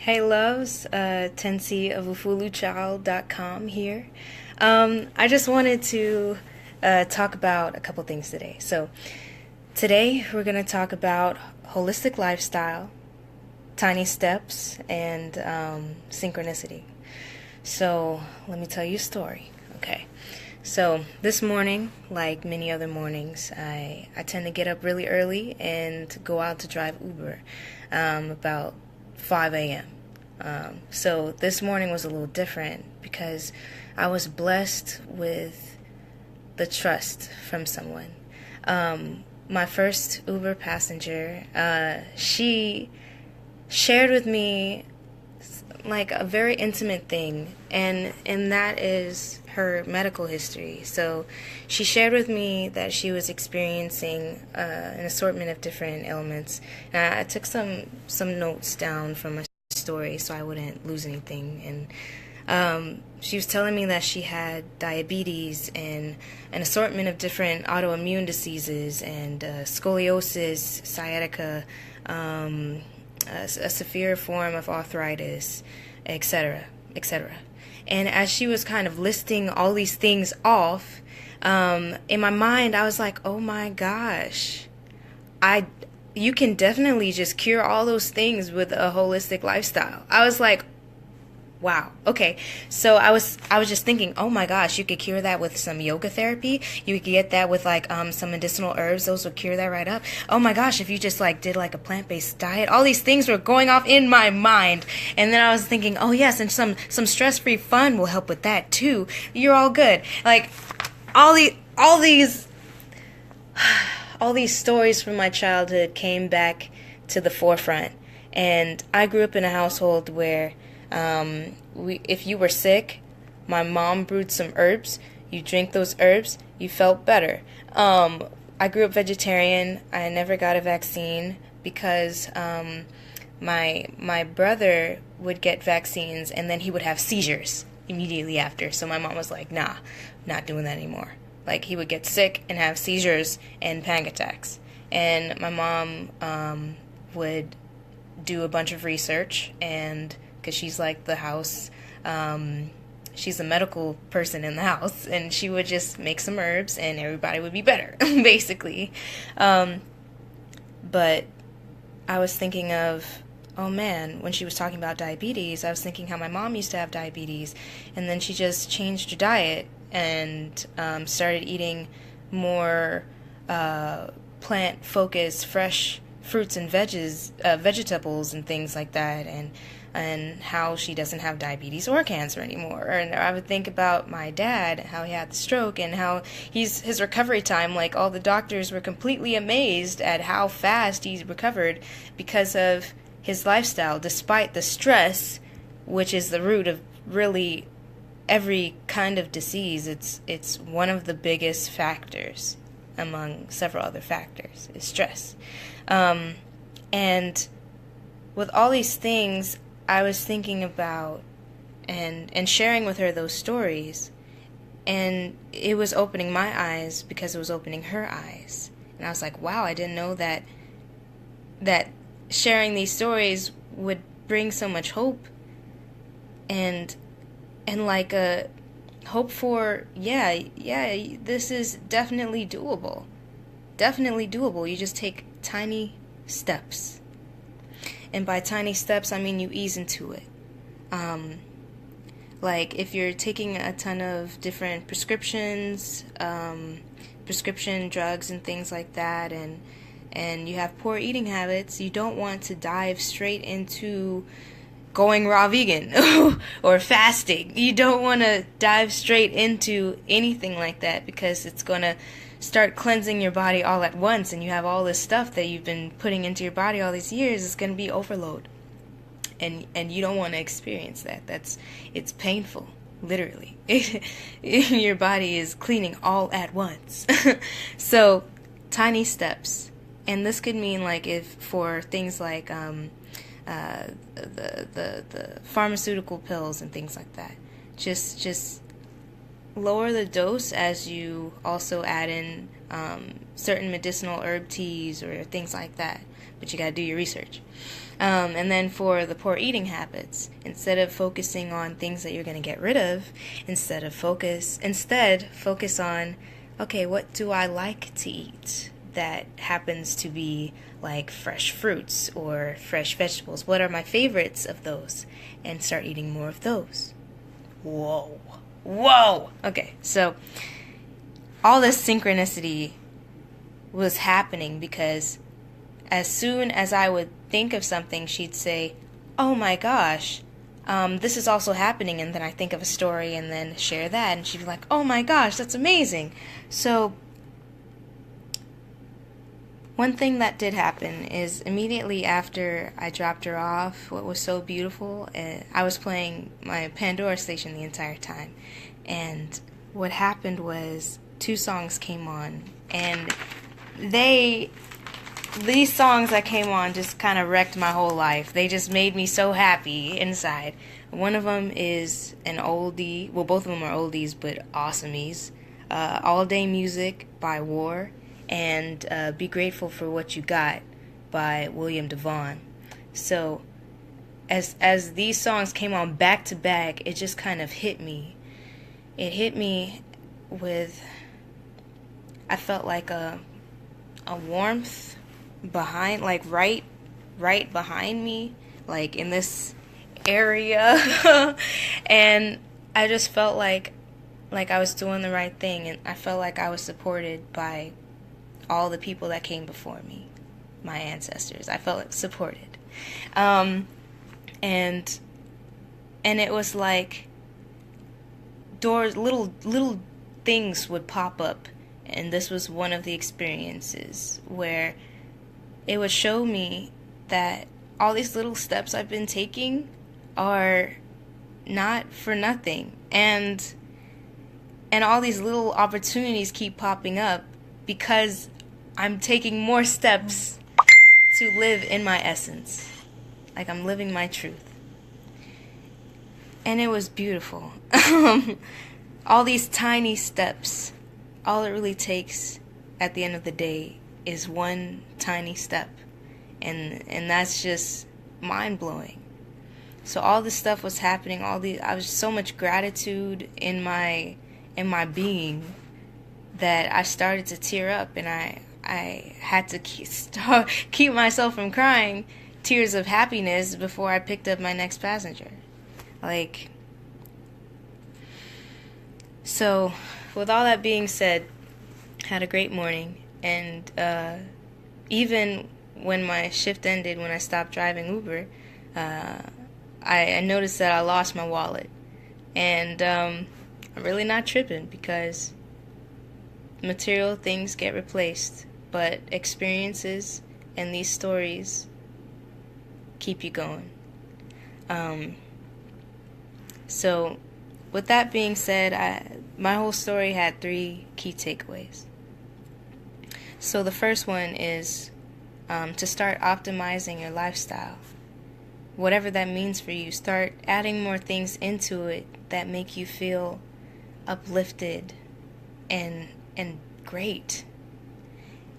Hey loves, Tenci of UfuluChild.com here. I just wanted to talk about a couple things today. So today we're going to talk about holistic lifestyle, tiny steps, and synchronicity. So let me tell you a story. Okay. So this morning, like many other mornings, I tend to get up really early and go out to drive Uber about 5 a.m. So this morning was a little different because I was blessed with the trust from someone. My first Uber passenger, she shared with me like a very intimate thing, and that is her medical history. So she shared with me that she was experiencing an assortment of different ailments. And I took some notes down from my story so I wouldn't lose anything. And she was telling me that she had diabetes and an assortment of different autoimmune diseases and scoliosis, sciatica, a severe form of arthritis, etc., etc. And as she was kind of listing all these things off, in my mind I was like, oh my gosh, you can definitely just cure all those things with a holistic lifestyle. I was like, wow. Okay. So I was just thinking, oh my gosh, you could cure that with some yoga therapy. You could get that with like some medicinal herbs. Those would cure that right up. Oh my gosh, if you just like did like a plant-based diet. All these things were going off in my mind. And then I was thinking, oh yes, and some stress-free fun will help with that too. You're all good. Like all these stories from my childhood came back to the forefront. And I grew up in a household where if you were sick, my mom brewed some herbs. You drink those herbs, you felt better. I grew up vegetarian. I never got a vaccine because my brother would get vaccines and then he would have seizures immediately after. So my mom was like, nah, not doing that anymore. Like he would get sick and have seizures and panic attacks. And my mom would do a bunch of research, and because she's like the house, she's a medical person in the house, and she would just make some herbs and everybody would be better, basically. But I was thinking of, oh man, when she was talking about diabetes, I was thinking how my mom used to have diabetes, and then she just changed her diet and started eating more plant-focused, fresh fruits and vegetables and things like that, and how she doesn't have diabetes or cancer anymore. And I would think about my dad, how he had the stroke, and how his recovery time, like all the doctors were completely amazed at how fast he recovered because of his lifestyle, despite the stress, which is the root of really every kind of disease. It's one of the biggest factors among several other factors, is stress. And with all these things, I was thinking about and sharing with her those stories, and it was opening my eyes because it was opening her eyes. And I was like, wow, I didn't know that sharing these stories would bring so much hope and like a hope for, yeah, this is definitely doable. Definitely doable. You just take tiny steps. And by tiny steps, I mean you ease into it. Like if you're taking a ton of different prescriptions, prescription drugs and things like that, and you have poor eating habits, you don't want to dive straight into going raw vegan or fasting. You don't want to dive straight into anything like that because it's going to start cleansing your body all at once, and you have all this stuff that you've been putting into your body all these years. It's going to be overload, and you don't want to experience that. It's painful, literally. Your body is cleaning all at once. So tiny steps, and this could mean like if for things like the pharmaceutical pills and things like that, just lower the dose as you also add in certain medicinal herb teas or things like that. but you gotta do your research. And then for the poor eating habits, instead of focusing on things that you're gonna get rid of, instead focus on, okay, what do I like to eat that happens to be like fresh fruits or fresh vegetables? What are my favorites of those? And start eating more of those. Whoa. Okay, so all this synchronicity was happening because as soon as I would think of something, she'd say, oh my gosh, this is also happening. And then I think of a story and then share that. And she'd be like, oh my gosh, that's amazing. So one thing that did happen is immediately after I dropped her off, what was so beautiful, I was playing my Pandora station the entire time. And what happened was 2 songs came on, and these songs that came on just kind of wrecked my whole life. They just made me so happy inside. One of them is an oldie. Well, both of them are oldies, but awesomies. All Day Music by War, and Be Grateful for What You Got by William DeVaughn. So as these songs came on back to back, it just kind of hit me. It hit me with, I felt like a warmth behind, like right behind me, like in this area. And I just felt like I was doing the right thing, and I felt like I was supported by all the people that came before me, my ancestors. I felt supported. And it was like doors, little things would pop up, and this was one of the experiences where it would show me that all these little steps I've been taking are not for nothing, and all these little opportunities keep popping up because I'm taking more steps to live in my essence, like I'm living my truth. And it was beautiful. All these tiny steps, all it really takes at the end of the day is one tiny step, and that's just mind-blowing. So all this stuff was happening, I was so much gratitude in my being that I started to tear up, and I had to keep myself from crying tears of happiness before I picked up my next passenger. So with all that being said, had a great morning, and even when my shift ended, when I stopped driving Uber, I noticed that I lost my wallet, and I'm really not tripping because material things get replaced, but experiences and these stories keep you going. So with that being said, my whole story had 3 key takeaways. So the first one is to start optimizing your lifestyle. Whatever that means for you, start adding more things into it that make you feel uplifted and great.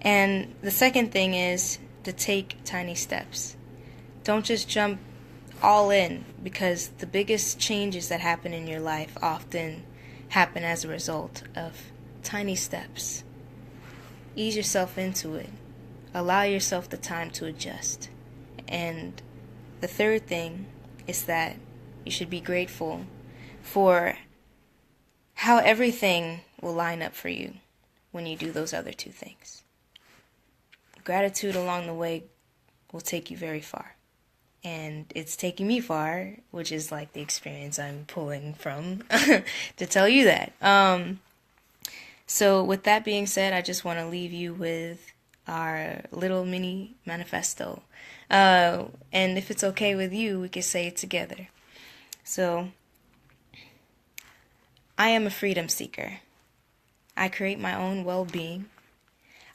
And the second thing is to take tiny steps. Don't just jump all in, because the biggest changes that happen in your life often happen as a result of tiny steps. Ease yourself into it. Allow yourself the time to adjust. And the third thing is that you should be grateful for how everything will line up for you when you do those other 2 things. Gratitude along the way will take you very far. And it's taking me far, which is like the experience I'm pulling from to tell you that. So with that being said, I just want to leave you with our little mini manifesto. And if it's okay with you, we can say it together. So, I am a freedom seeker. I create my own well-being.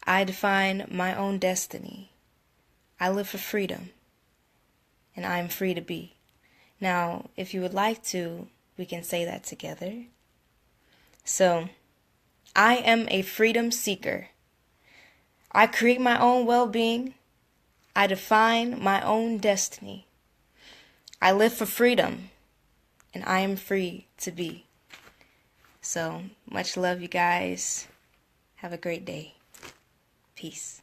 I define my own destiny. I live for freedom, and I am free to be. Now, if you would like to, we can say that together. So, I am a freedom seeker. I create my own well-being. I define my own destiny. I live for freedom, and I am free to be. So, much love, you guys. Have a great day. Peace.